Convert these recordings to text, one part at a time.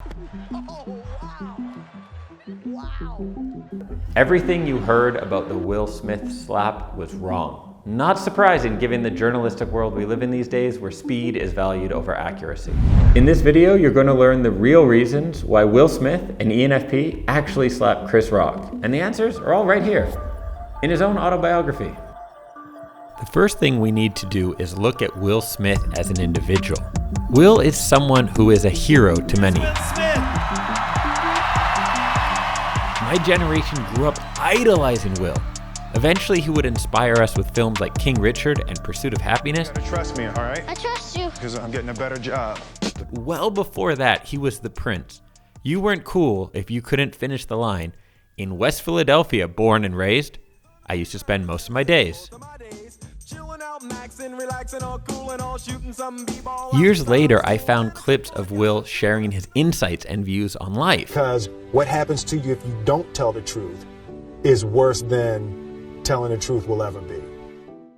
Oh, wow. Everything you heard about the Will Smith slap was wrong. Not surprising given the journalistic world we live in these days where speed is valued over accuracy. In this video, you're going to learn the real reasons why Will Smith, an ENFP, actually slapped Chris Rock. And the answers are all right here, in his own autobiography. The first thing we need to do is look at Will Smith as an individual. Will is someone who is a hero to many. My generation grew up idolizing Will. Eventually, he would inspire us with films like King Richard and Pursuit of Happiness. You gotta trust me, all right? I trust you. Because I'm getting a better job. But well before that, he was the prince. You weren't cool if you couldn't finish the line, "In West Philadelphia, born and raised, I used to spend most of my days." Years later, I found clips of Will sharing his insights and views on life. Because what happens to you if you don't tell the truth is worse than telling the truth will ever be.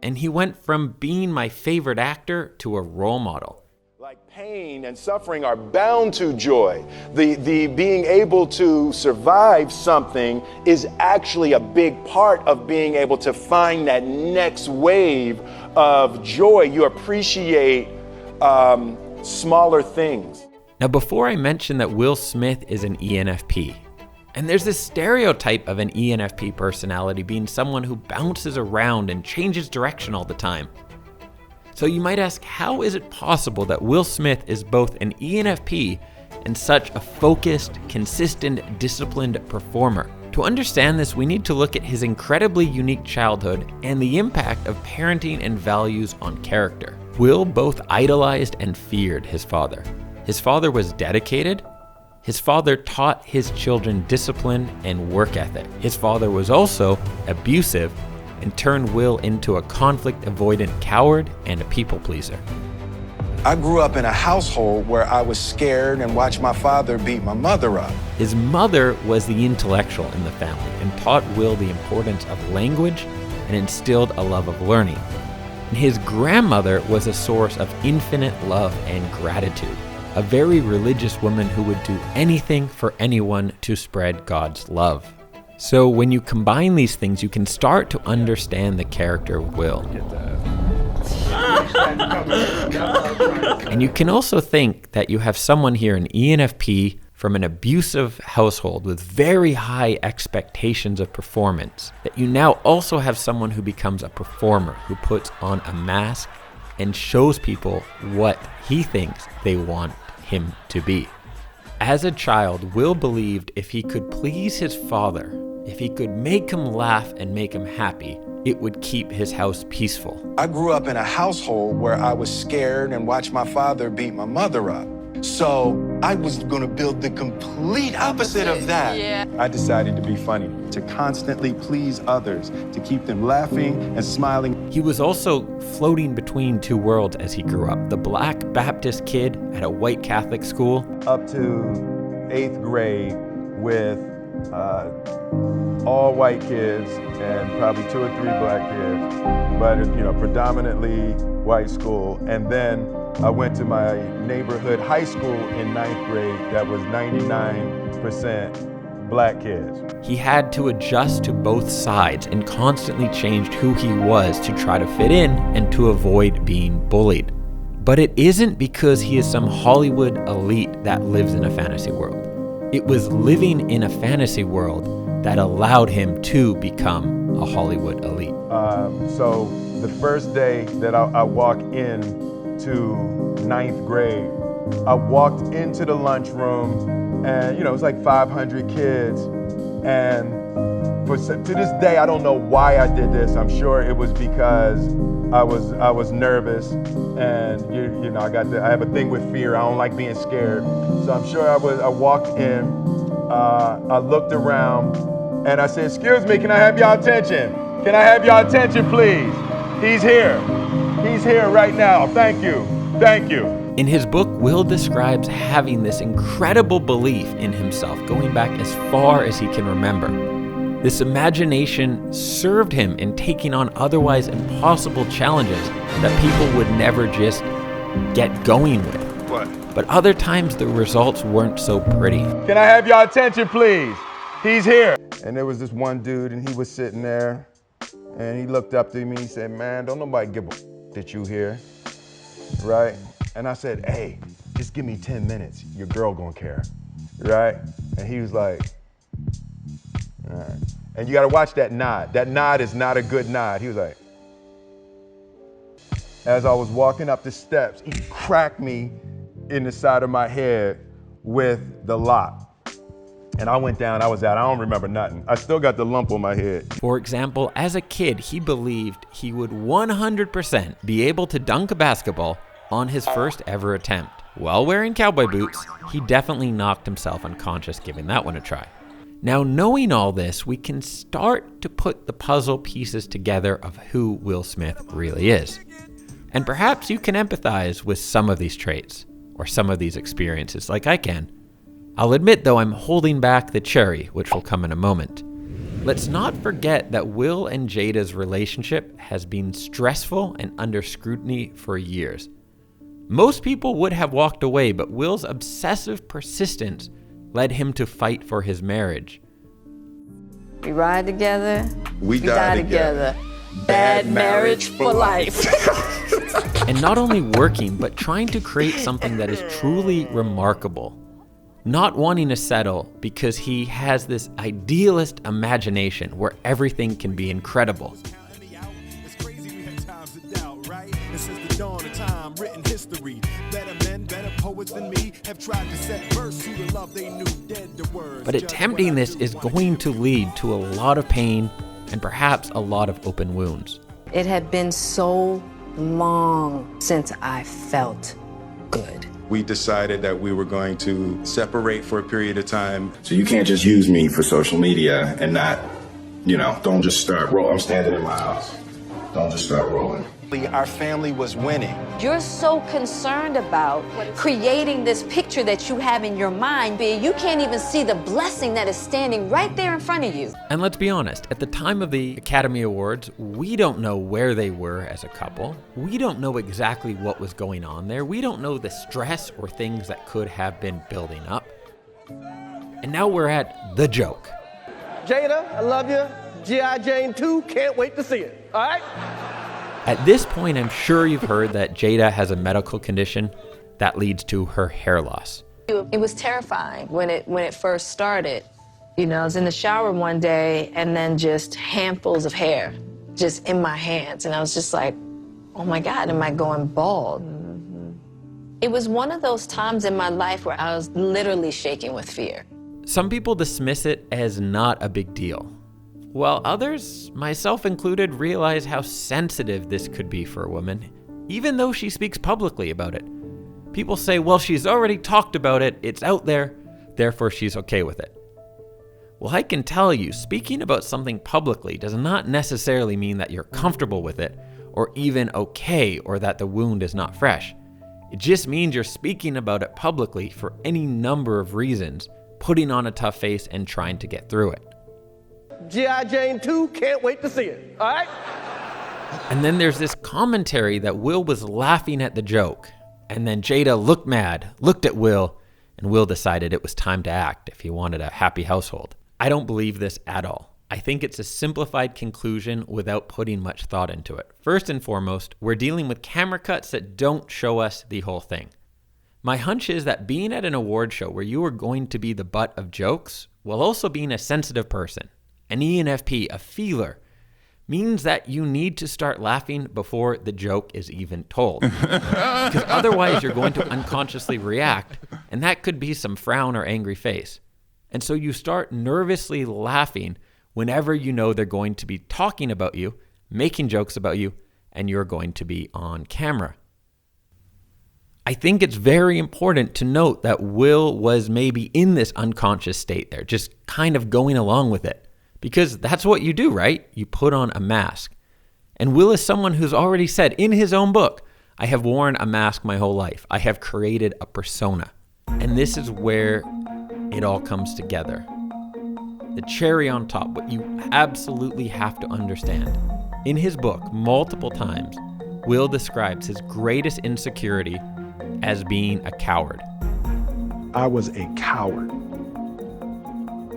And he went from being my favorite actor to a role model. Like pain and suffering are bound to joy. The being able to survive something is actually a big part of being able to find that next wave of joy. You appreciate smaller things. Now, before I mention that Will Smith is an ENFP, and there's this stereotype of an ENFP personality being someone who bounces around and changes direction all the time. So you might ask, how is it possible that Will Smith is both an ENFP and such a focused, consistent, disciplined performer? To understand this, we need to look at his incredibly unique childhood and the impact of parenting and values on character. Will both idolized and feared his father. His father was dedicated. His father taught his children discipline and work ethic. His father was also abusive and turned Will into a conflict-avoidant coward and a people pleaser. I grew up in a household where I was scared and watched my father beat my mother up. His mother was the intellectual in the family and taught Will the importance of language and instilled a love of learning. And his grandmother was a source of infinite love and gratitude, a very religious woman who would do anything for anyone to spread God's love. So when you combine these things, you can start to understand the character of Will. And you can also think that you have someone here, an ENFP from an abusive household with very high expectations of performance, that you now also have someone who becomes a performer, who puts on a mask and shows people what he thinks they want him to be. As a child, Will believed if he could please his father, if he could make him laugh and make him happy, it would keep his house peaceful. I grew up in a household where I was scared and watched my father beat my mother up. So I was gonna build the complete opposite of that. Yeah. I decided to be funny, to constantly please others, to keep them laughing and smiling. He was also floating between two worlds as he grew up. The black Baptist kid at a white Catholic school, Up to 8th grade with all white kids and probably 2 or 3 black kids, but predominantly white school. And then I went to my neighborhood high school in 9th grade that was 99% black kids. he had to adjust to both sides and constantly changed who he was to try to fit in and to avoid being bullied. But it isn't because he is some Hollywood elite that lives in a fantasy world. It was living in a fantasy world that allowed him to become a Hollywood elite. So the first day that I walked in to 9th grade, I walked into the lunchroom and it was like 500 kids. And to this day, I don't know why I did this. I'm sure it was because I was nervous, and I have a thing with fear. I don't like being scared. So I'm sure I walked in, I looked around, and I said, "Excuse me, can I have your attention? Can I have your attention, please? He's here. He's here right now. Thank you. Thank you." In his book, Will describes having this incredible belief in himself going back as far as he can remember. This imagination served him in taking on otherwise impossible challenges that people would never just get going with. What? but other times the results weren't so pretty. Can I have your attention, please? He's here. And there was this one dude, and he was sitting there, and he looked up to me, he said, man, don't nobody give a that you here, right? And I said, hey, just give me 10 minutes. Your girl gonna care, right? And he was like, all right. And you gotta watch that nod. That nod is not a good nod. He was like, as I was walking up the steps, he cracked me in the side of my head with the lock. And I went down, I was out, I don't remember nothing. I still got the lump on my head. For example, as a kid, he believed he would 100% be able to dunk a basketball on his first ever attempt. While wearing cowboy boots, he definitely knocked himself unconscious giving that one a try. Now, knowing all this, we can start to put the puzzle pieces together of who Will Smith really is. And perhaps you can empathize with some of these traits, or some of these experiences like I can. I'll admit, though, I'm holding back the cherry, which will come in a moment. Let's not forget that Will and Jada's relationship has been stressful and under scrutiny for years. Most people would have walked away, but Will's obsessive persistence led him to fight for his marriage. We ride together, We die together. Bad marriage for life. And not only working, but trying to create something that is truly remarkable. Not wanting to settle because he has this idealist imagination where everything can be incredible. But attempting this is going to lead to a lot of pain and perhaps a lot of open wounds. It had been so long since I felt good. We decided that we were going to separate for a period of time. So you can't just use me for social media and not, don't just start rolling. I'm standing in my house. Don't just start rolling. Our family was winning. You're so concerned about creating this picture that you have in your mind, but you can't even see the blessing that is standing right there in front of you. And let's be honest, at the time of the Academy Awards, we don't know where they were as a couple. We don't know exactly what was going on there. We don't know the stress or things that could have been building up. And now we're at the joke. Jada, I love you. G.I. Jane 2, can't wait to see it. All right? At this point, I'm sure you've heard that Jada has a medical condition that leads to her hair loss. It was terrifying when it first started. I was in the shower one day and then just handfuls of hair just in my hands. And I was just like, oh my God, am I going bald? It was one of those times in my life where I was literally shaking with fear. Some people dismiss it as not a big deal, while others, myself included, realize how sensitive this could be for a woman, even though she speaks publicly about it. People say, well, she's already talked about it, it's out there, therefore she's okay with it. Well, I can tell you, speaking about something publicly does not necessarily mean that you're comfortable with it, or even okay, or that the wound is not fresh. It just means you're speaking about it publicly for any number of reasons, putting on a tough face and trying to get through it. G.I. Jane 2, can't wait to see it. All right? And then there's this commentary that Will was laughing at the joke. And then Jada looked mad, looked at Will, and Will decided it was time to act if he wanted a happy household. I don't believe this at all. I think it's a simplified conclusion without putting much thought into it. First and foremost, we're dealing with camera cuts that don't show us the whole thing. My hunch is that being at an award show where you are going to be the butt of jokes, while also being a sensitive person, an ENFP, a feeler, means that you need to start laughing before the joke is even told. Because otherwise you're going to unconsciously react, and that could be some frown or angry face. And so you start nervously laughing whenever you know they're going to be talking about you, making jokes about you, and you're going to be on camera. I think it's very important to note that Will was maybe in this unconscious state there, just kind of going along with it. Because that's what you do, right? You put on a mask. And Will is someone who's already said in his own book, I have worn a mask my whole life. I have created a persona. And this is where it all comes together. The cherry on top, what you absolutely have to understand. In his book, multiple times, Will describes his greatest insecurity as being a coward. I was a coward.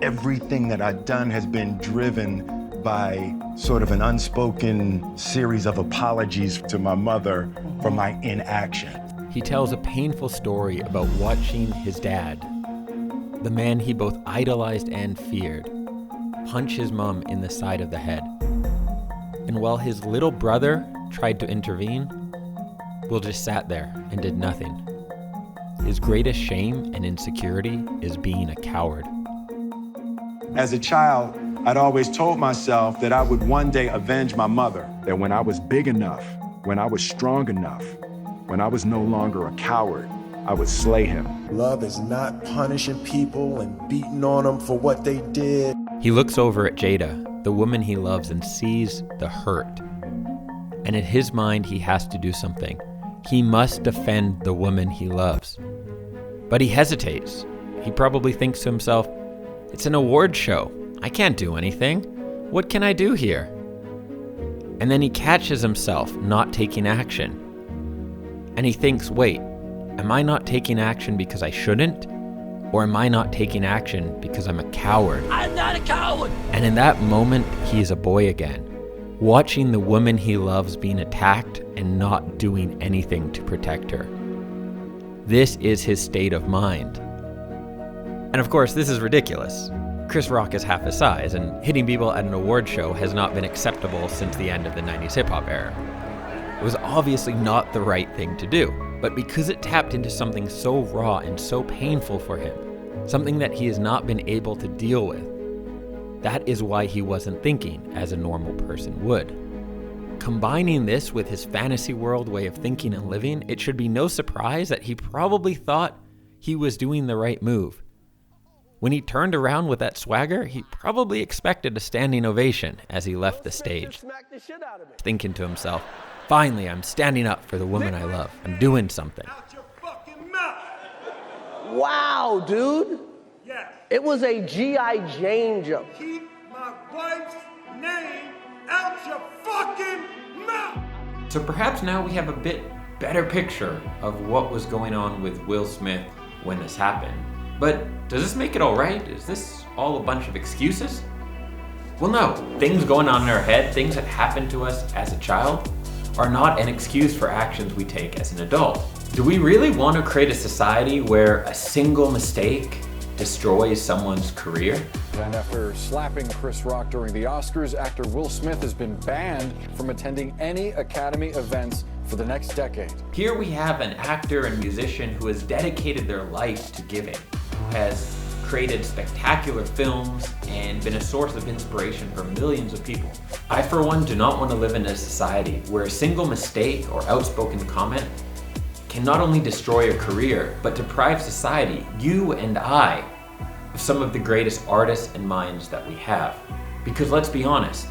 Everything that I'd done has been driven by sort of an unspoken series of apologies to my mother for my inaction. He tells a painful story about watching his dad, the man he both idolized and feared, punch his mom in the side of the head. And while his little brother tried to intervene, Will just sat there and did nothing. His greatest shame and insecurity is being a coward. As a child, I'd always told myself that I would one day avenge my mother, that when I was big enough, when I was strong enough, when I was no longer a coward, I would slay him. Love is not punishing people and beating on them for what they did. He looks over at Jada, the woman he loves, and sees the hurt. And in his mind, he has to do something. He must defend the woman he loves. But he hesitates. He probably thinks to himself, it's an award show. I can't do anything. What can I do here? And then he catches himself not taking action. And he thinks, wait, am I not taking action because I shouldn't? Or am I not taking action because I'm a coward? I'm not a coward. And in that moment, he is a boy again, watching the woman he loves being attacked and not doing anything to protect her. This is his state of mind. And of course, this is ridiculous. Chris Rock is half his size, and hitting people at an award show has not been acceptable since the end of the 90s hip-hop era. It was obviously not the right thing to do, but because it tapped into something so raw and so painful for him, something that he has not been able to deal with, that is why he wasn't thinking as a normal person would. Combining this with his fantasy world way of thinking and living, it should be no surprise that he probably thought he was doing the right move. When he turned around with that swagger, he probably expected a standing ovation as he left the stage, thinking to himself, finally, I'm standing up for the woman I love. I'm doing something. Wow, dude. Yes. It was a G.I. Jane jump. Keep my wife's name out your fucking mouth. So perhaps now we have a bit better picture of what was going on with Will Smith when this happened. But does this make it all right? Is this all a bunch of excuses? Well, no. Things going on in our head, things that happened to us as a child, are not an excuse for actions we take as an adult. Do we really want to create a society where a single mistake destroys someone's career? And after slapping Chris Rock during the Oscars, actor Will Smith has been banned from attending any Academy events for the next decade. Here we have an actor and musician who has dedicated their life to giving, who has created spectacular films and been a source of inspiration for millions of people. I, for one, do not want to live in a society where a single mistake or outspoken comment can not only destroy a career, but deprive society, you and I, of some of the greatest artists and minds that we have. Because let's be honest,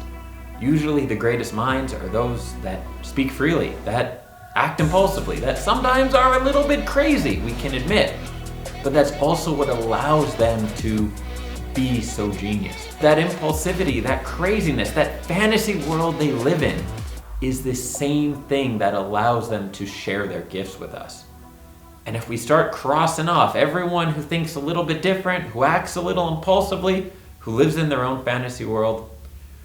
usually the greatest minds are those that speak freely, that act impulsively, that sometimes are a little bit crazy, we can admit. But that's also what allows them to be so genius. That impulsivity, that craziness, that fantasy world they live in is the same thing that allows them to share their gifts with us. And if we start crossing off everyone who thinks a little bit different, who acts a little impulsively, who lives in their own fantasy world,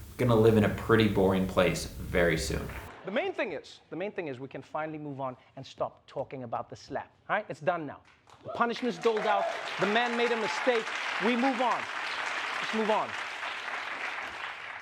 we're gonna live in a pretty boring place very soon. The main thing is we can finally move on and stop talking about the slap. All right, it's done now. The punishment's doled out. The man made a mistake. We move on. Let's move on.